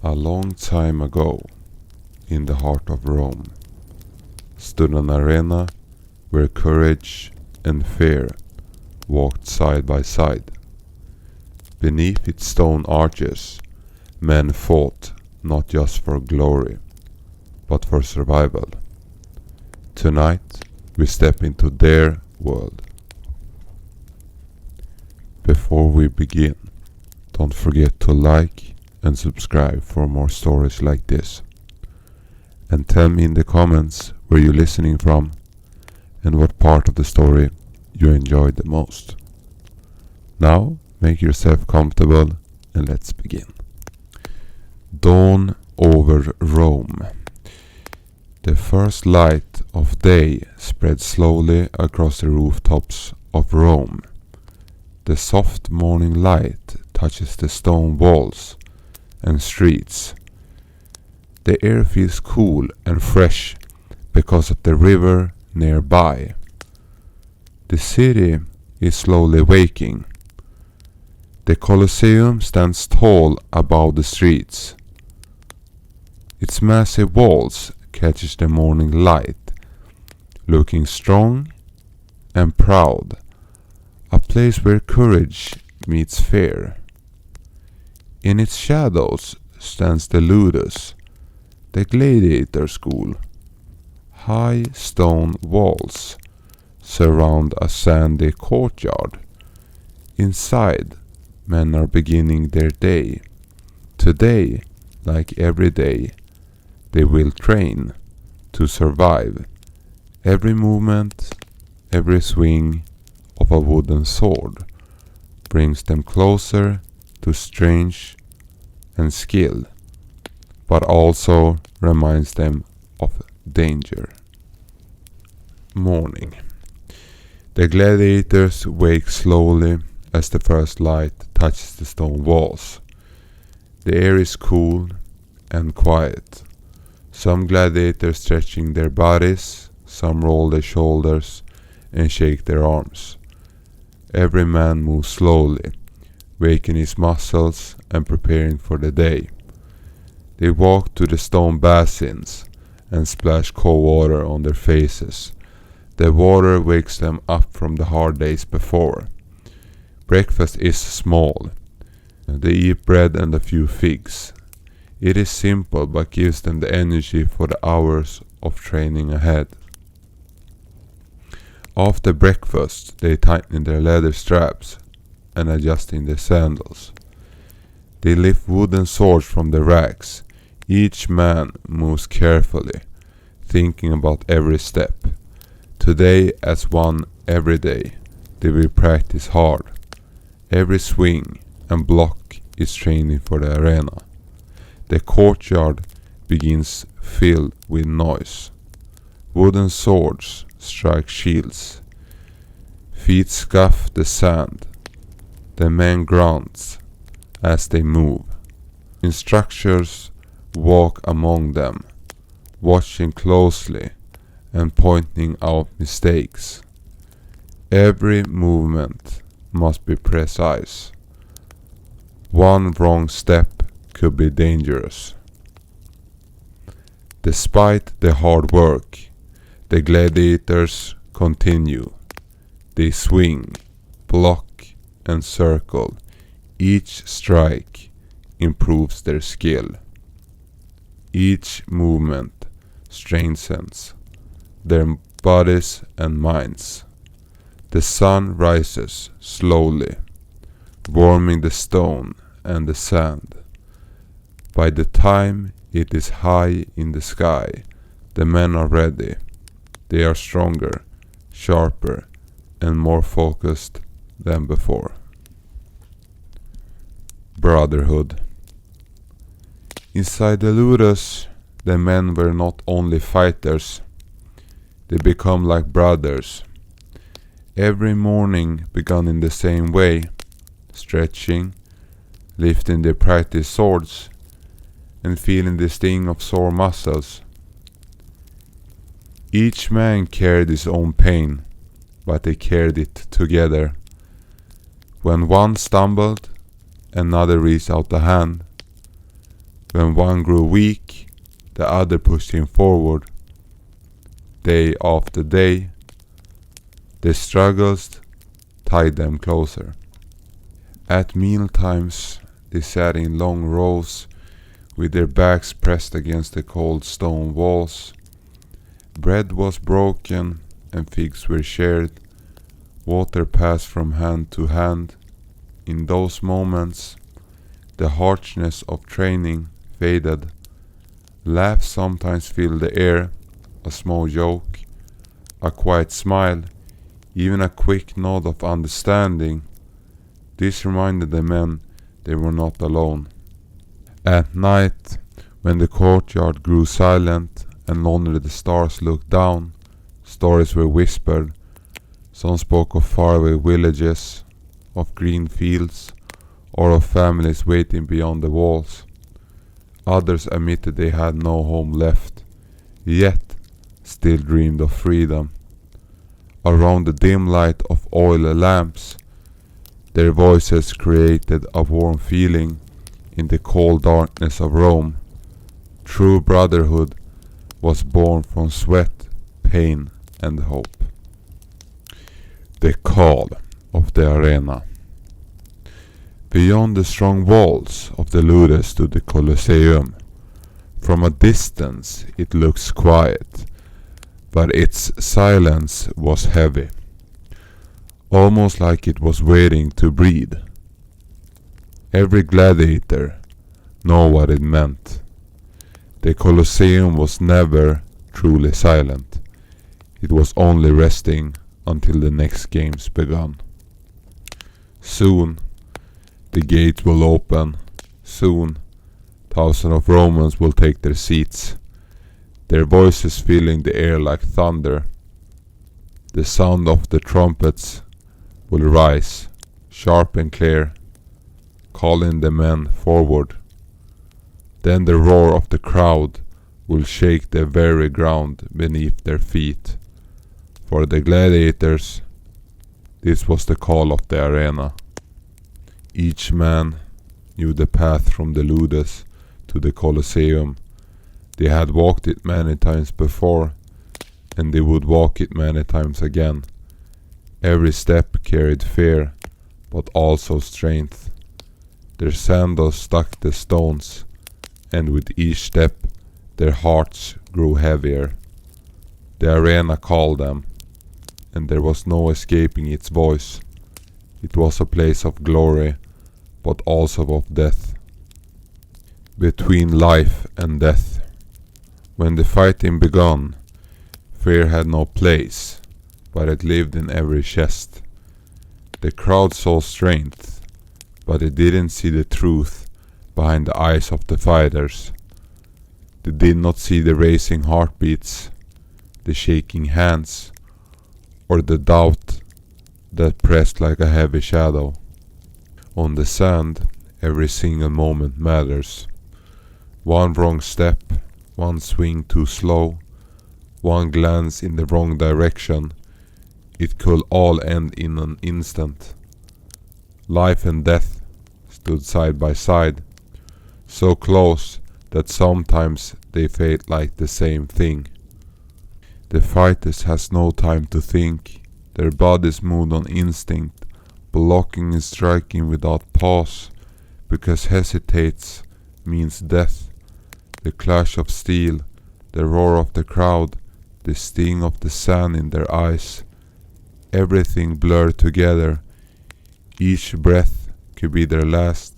A long time ago, in the heart of Rome, stood an arena where courage and fear walked side by side. Beneath its stone arches, men fought not just for glory, but for survival. Tonight, we step into their world. Before we begin, don't forget to like and subscribe for more stories like this. And tell me in the comments where you're listening from and what part of the story you enjoyed the most. Now, make yourself comfortable and let's begin. Dawn over Rome. The first light of day spread slowly across the rooftops of Rome. The soft morning light touches the stone walls and streets. The air feels cool and fresh because of the river nearby. The city is slowly waking. The Colosseum stands tall above the streets. Its massive walls catches the morning light, looking strong and proud, a place where courage meets fear. In its shadows stands the Ludus, the Gladiator school. High stone walls surround a sandy courtyard. Inside, men are beginning their day. Today, like every day, they will train to survive. Every movement, every swing of a wooden sword brings them closer to strength and skill, but also reminds them of danger. Morning. The gladiators wake slowly as the first light touches the stone walls. The air is cool and quiet. Some gladiators stretching their bodies, some roll their shoulders and shake their arms. Every man moves slowly, waking his muscles and preparing for the day. They walk to the stone basins and splash cold water on their faces. The water wakes them up from the hard days before. Breakfast is small. They eat bread and a few figs. It is simple but gives them the energy for the hours of training ahead. After breakfast, they tighten their leather straps and adjusting their sandals. They lift wooden swords from the racks. Each man moves carefully, thinking about every step. Today, as one every day, they will practice hard. Every swing and block is training for the arena. The courtyard begins filled with noise. Wooden swords strike shields. Feet scuff the sand. The men grunt as they move. Instructors walk among them, watching closely and pointing out mistakes. Every movement must be precise. One wrong step could be dangerous. Despite the hard work, the gladiators continue. They swing, block and circle. Each strike improves their skill. Each movement strengthens their bodies and minds. The sun rises slowly, warming the stone and the sand. By the time it is high in the sky, the men are ready. They are stronger, sharper, and more focused than before. Brotherhood. Inside the Ludus, the men were not only fighters, they become like brothers. Every morning began in the same way, stretching, lifting their practice swords, and feeling the sting of sore muscles. Each man carried his own pain, but they carried it together. When one stumbled, another reached out a hand. When one grew weak, the other pushed him forward. Day after day, their struggles tied them closer. At meal times, they sat in long rows with their backs pressed against the cold stone walls. Bread was broken and figs were shared. Water passed from hand to hand. In those moments, the harshness of training faded. Laughs sometimes filled the air, a small joke, a quiet smile, even a quick nod of understanding. This reminded the men they were not alone. At night, when the courtyard grew silent and only the stars looked down, stories were whispered. Some spoke of faraway villages, of green fields, or of families waiting beyond the walls. Others admitted they had no home left, yet still dreamed of freedom. Around the dim light of oil lamps, their voices created a warm feeling in the cold darkness of Rome. True brotherhood was born from sweat, pain, and hope. The call of the arena. Beyond the strong walls of the Ludus stood the Colosseum. From a distance it looks quiet, but its silence was heavy, almost like it was waiting to breathe. Every gladiator knew what it meant. The Colosseum was never truly silent. It was only resting until the next games began. Soon the gates will open. Soon thousands of Romans will take their seats, their voices filling the air like thunder. The sound of the trumpets will rise, sharp and clear, calling the men forward. Then the roar of the crowd will shake the very ground beneath their feet. For the gladiators, this was the call of the arena. Each man knew the path from the Ludus to the Colosseum. They had walked it many times before, and they would walk it many times again. Every step carried fear, but also strength. Their sandals stuck the stones, and with each step their hearts grew heavier. The arena called them, and there was no escaping its voice. It was a place of glory, but also of death. Between life and death. When the fighting began, fear had no place, but it lived in every chest. The crowd saw strength, but they didn't see the truth behind the eyes of the fighters. They did not see the racing heartbeats, the shaking hands, or the doubt that pressed like a heavy shadow. On the sand, every single moment matters. One wrong step, one swing too slow, one glance in the wrong direction, it could all end in an instant. Life and death stood side by side, so close that sometimes they felt like the same thing. The fighters has no time to think. Their bodies moved on instinct, blocking and striking without pause, because hesitates means death. The clash of steel, the roar of the crowd, the sting of the sand in their eyes, everything blurred together. Each breath could be their last,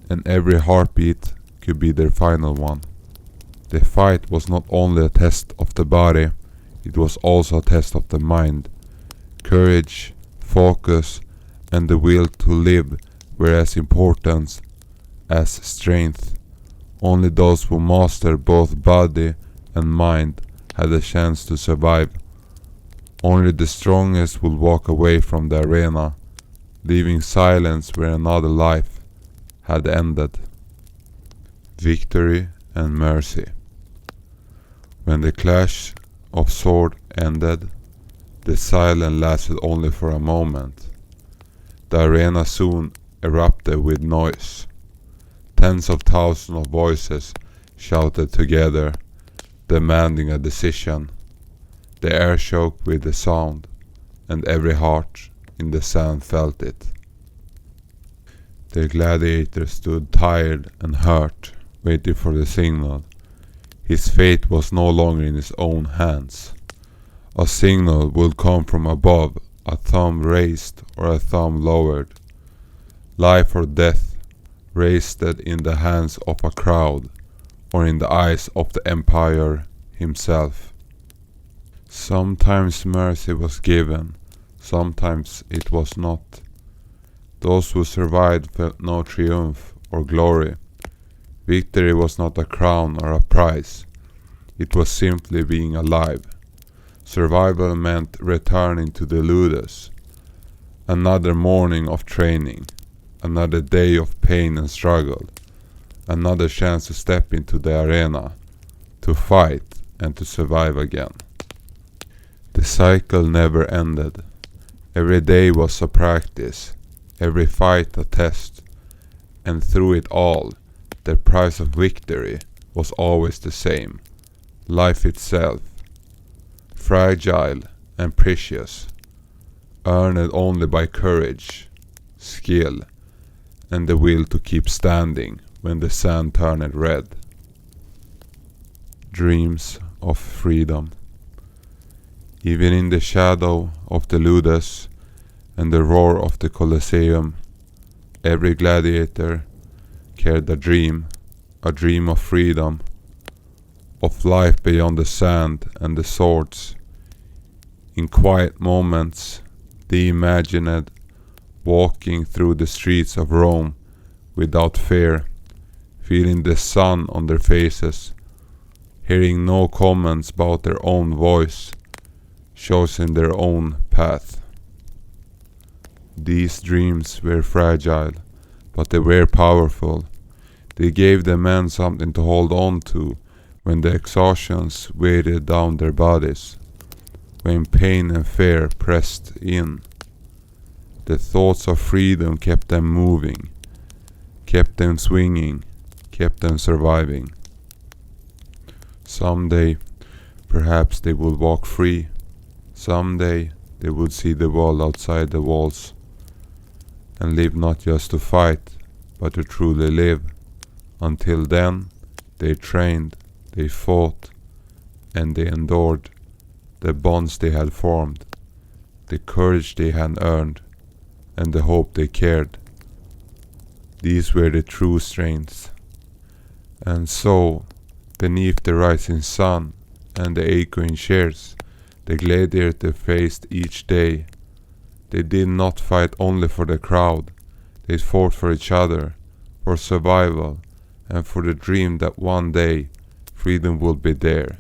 and every heartbeat could be their final one. The fight was not only a test of the body, it was also a test of the mind. Courage, focus, and the will to live were as important as strength. Only those who mastered both body and mind had a chance to survive. Only the strongest would walk away from the arena, leaving silence where another life had ended. Victory and mercy. When the clash of sword ended, the silence lasted only for a moment. The arena soon erupted with noise. Tens of thousands of voices shouted together, demanding a decision. The air shook with the sound, and every heart in the sand felt it. The gladiator stood tired and hurt, waiting for the signal. His fate was no longer in his own hands. A signal would come from above, a thumb raised or a thumb lowered. Life or death rested in the hands of a crowd or in the eyes of the empire himself. Sometimes mercy was given, sometimes it was not. Those who survived felt no triumph or glory. Victory was not a crown or a prize. It was simply being alive. Survival meant returning to the Ludus. Another morning of training. Another day of pain and struggle. Another chance to step into the arena. To fight and to survive again. The cycle never ended. Every day was a practice. Every fight a test. And through it all, the price of victory was always the same. Life itself. Fragile and precious. Earned only by courage, skill, and the will to keep standing when the sand turned red. Dreams of freedom. Even in the shadow of the Ludus and the roar of the Colosseum, every gladiator carried a dream of freedom, of life beyond the sand and the swords. In quiet moments, they imagined walking through the streets of Rome without fear, feeling the sun on their faces, hearing no comments about their own voice, choosing their own path. These dreams were fragile, but they were powerful. They gave the men something to hold on to when the exhaustions weighted down their bodies, when pain and fear pressed in. The thoughts of freedom kept them moving, kept them swinging, kept them surviving. Someday, perhaps they would walk free. Someday, they would see the world outside the walls and live not just to fight, but to truly live. Until then, they trained, they fought, and they endured the bonds they had formed, the courage they had earned, and the hope they cared. These were the true strengths. And so, beneath the rising sun and the echoing cheers, the gladiator faced each day. They did not fight only for the crowd, they fought for each other, for survival, and for the dream that one day freedom would be there.